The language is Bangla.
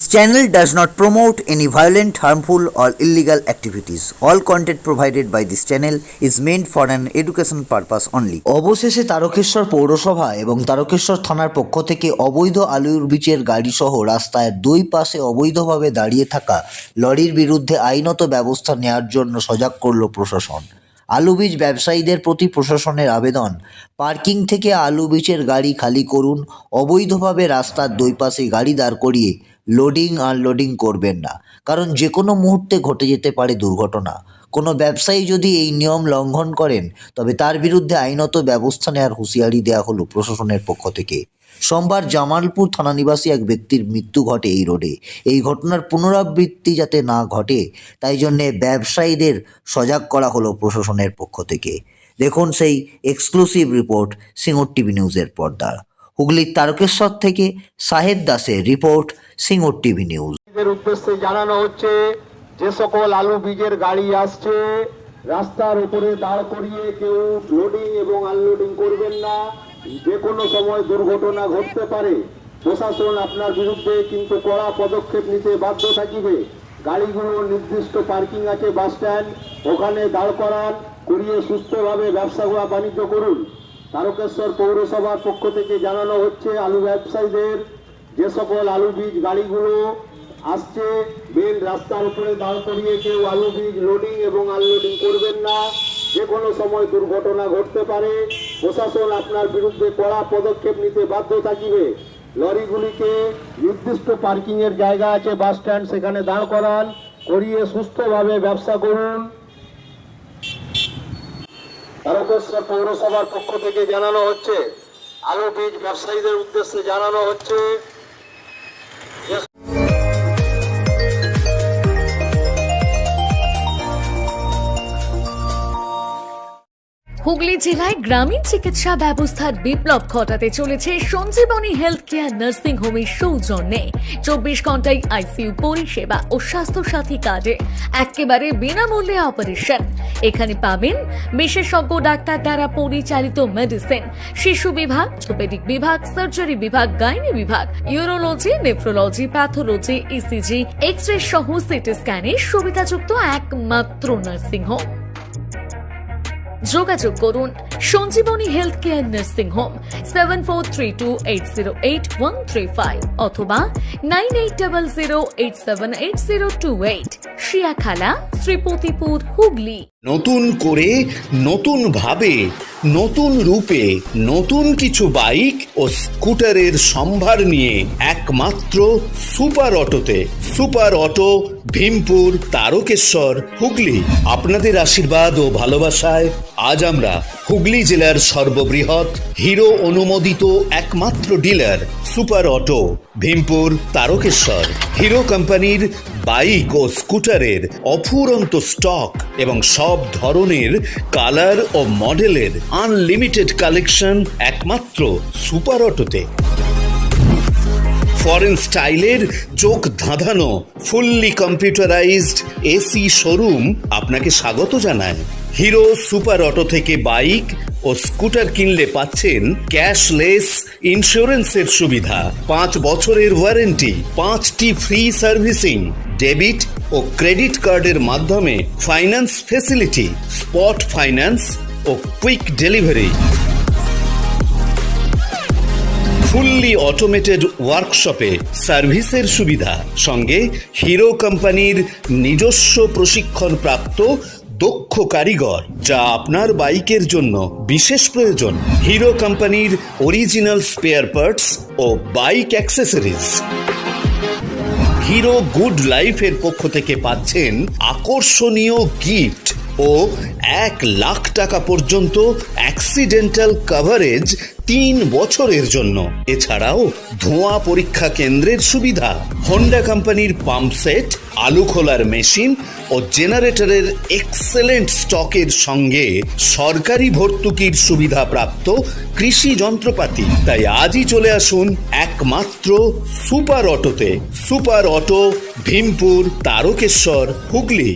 This channel does not promote any violent, harmful, or illegal activities. All content provided by this channel is meant for an education purpose only. অবশেষে তারকেশ্বর পৌরসভা এবং তারকেশ্বর থানার পক্ষ থেকে অবৈধ আলুর বীজের গাড়ি সহ রাস্তায় দুই পাশে অবৈধভাবে দাঁড়িয়ে থাকা লরির বিরুদ্ধে আইনত ব্যবস্থা নেওয়ার জন্য সজাগ করল প্রশাসন। আলু বীজ ব্যবসায়ীদের প্রতি প্রশাসনের আবেদন, পার্কিং থেকে আলু বীজের গাড়ি খালি করুন। অবৈধভাবে রাস্তার দুই পাশে গাড়ি দাঁড় করিয়ে লোডিং আনলোডিং করবেন না, কারণ যে কোনো মুহূর্তে ঘটে যেতে পারে দুর্ঘটনা। কোনো ব্যবসায়ী যদি এই নিয়ম লঙ্ঘন করেন তবে তার বিরুদ্ধে আইনত ব্যবস্থা নেওয়ার হুঁশিয়ারি দেওয়া হলো প্রশাসনের পক্ষ থেকে। সোমবার জামালপুর থানা নিবাসী এক ব্যক্তির মৃত্যু ঘটে এই রোডে। এই ঘটনার পুনরাবৃত্তি যাতে না ঘটে তাই জন্যে ব্যবসায়ীদের সজাগ করা হলো প্রশাসনের পক্ষ থেকে। দেখুন সেই এক্সক্লুসিভ রিপোর্ট সিঙ্গুর টিভি নিউজের পর্দার। হুগলির তারকেশ্বর থেকে শাহেদ দাসের রিপোর্ট, সিঙ্গুর টিভি নিউজ। এর উদ্দেশ্যে জানানো হচ্ছে, যে সকল আলু বীজের গাড়ি আসছে রাস্তার উপরে দাঁড় করিয়ে কেউ লোডিং এবং আনলোডিং করবেন না। যে কোনো সময় দুর্ঘটনা ঘটতে পারে। প্রশাসন আপনার বিরুদ্ধে কিন্তু কড়া পদক্ষেপ নিতে বাধ্য থাকিবে। গাড়িগুলো নির্দিষ্ট পার্কিং আছে বাস স্ট্যান্ড, ওখানে দাঁড় করান, করিয়ে সুস্থভাবে ব্যবসা বাণিজ্য করুন। তারকেশ্বর পৌরসভার পক্ষ থেকে জানানো হচ্ছে, আলু ব্যবসায়ীদের যে সকল আলু বীজ গাড়িগুলো আসছে মেন রাস্তার উপরে দাঁড় করিয়ে কেউ আলু বীজ লোডিং এবং আনলোডিং করবেন না। যে কোনো সময় দুর্ঘটনা ঘটতে পারে। প্রশাসন আপনার বিরুদ্ধে কড়া পদক্ষেপ নিতে বাধ্য থাকিবে। লরিগুলিকে নির্দিষ্ট পার্কিং এর জায়গা আছে বাস স্ট্যান্ড, সেখানে দাঁড় করান, করিয়ে সুস্থভাবে ব্যবসা করুন। তারকেশ্বর পৌরসভার পক্ষ থেকে জানানো হচ্ছে, আলু বীজ ব্যবসায়ীদের উদ্দেশ্যে জানানো হচ্ছে, হুগলি জেলায় গ্রামীণ চিকিৎসা ব্যবস্থার বিপ্লব ঘটাতে চলেছে সঞ্জীবনী হেলথ কেয়ার নার্সিং হোমের সৌজন্যে 24 ঘন্টায় আইসিইউ পরিষেবা ও স্বাস্থ্যসাথী কার্ডে একেবারে বিনামূল্যে অপারেশন। এখানে পাবেন বিশেষজ্ঞ ডাক্তার দ্বারা পরিচালিত মেডিসিন, শিশু বিভাগ, অর্থোপেডিক বিভাগ, সার্জারি বিভাগ, গাইনি বিভাগ, urology, nephrology, pathology, ECG, X ray সহ সিটি স্ক্যানের সুবিধাযুক্ত একমাত্র নার্সিং হোম। যোগাযোগ করুন Sanjeevani health care nursing home 7432808135 অথবা 9800878028, শিয়াখালা, শ্রীপতিপুর, হুগলি। নতুন করে, নতুন ভাবে, নতুন রূপে, নতুন কিছু বাইক ও স্কুটারের সম্ভার নিয়ে একমাত্র সুপার অটোতে। Super auto, Bhimpur, Tarakeswar, Hooghly. আপনাদের আশীর্বাদ ও ভালোবাসায় আজ আমরা হুগলি জেলার সর্ববৃহৎ হিরো অনুমোদিত একমাত্র dealer super auto, Bhimpur, Tarakeswar. Hero কোম্পানির বাইক ও স্কুটারের অফুরন্ত স্টক এবং সব ধরনের কালার ও মডেলের আনলিমিটেড কালেকশন একমাত্র সুপার অটোতে। ফরেন স্টাইলের চোখ ধাঁধানো ফুললি কম্পিউটারাইজড এসি শোরুম আপনাকে স্বাগত জানায়। হিরো সুপার অটো থেকে বাইক ও স্কুটার কিনলে পাচ্ছেন ক্যাশলেস ইন্স্যুরেন্সের সুবিধা, 5 বছরের ওয়ারেন্টি, 5টি ফ্রি সার্ভিসিং, ডেবিট ও ক্রেডিট কার্ডের মাধ্যমে ফাইন্যান্স ফেসিলিটি, স্পট ফাইন্যান্স ও কুইক ডেলিভারি। ফুললি অটোমেটেড ওয়ার্কশপে সার্ভিসের সুবিধা, সঙ্গে হিরো কোম্পানির নিজস্ব প্রশিক্ষণপ্রাপ্ত দক্ষ কারিগর, যা আপনার বাইকের জন্য বিশেষ প্রয়োজন। হিরো কোম্পানির অরিজিনাল স্পেয়ার পার্টস ও বাইক অ্যাক্সেসরিজ। হিরো গুড লাইফের পক্ষ থেকে পাচ্ছেন আকর্ষণীয় গিফট ও 1 লাখ টাকা পর্যন্ত অ্যাক্সিডেন্টাল কভারেজ 3 বছরের জন্য। এছাড়াও ধোঁয়া পরীক্ষা কেন্দ্রের সুবিধা, হোন্ডা কোম্পানির পাম্প সেট, আলু খোলার মেশিন ও জেনারেটরের এক্সেলেন্ট স্টকের সঙ্গে সরকারি ভর্তুকির সুবিধা প্রাপ্ত কৃষি যন্ত্রপাতি। তাই আজই চলে আসুন একমাত্র সুপার অটোতে। Super auto, Bhimpur, Tarakeswar, Hooghly.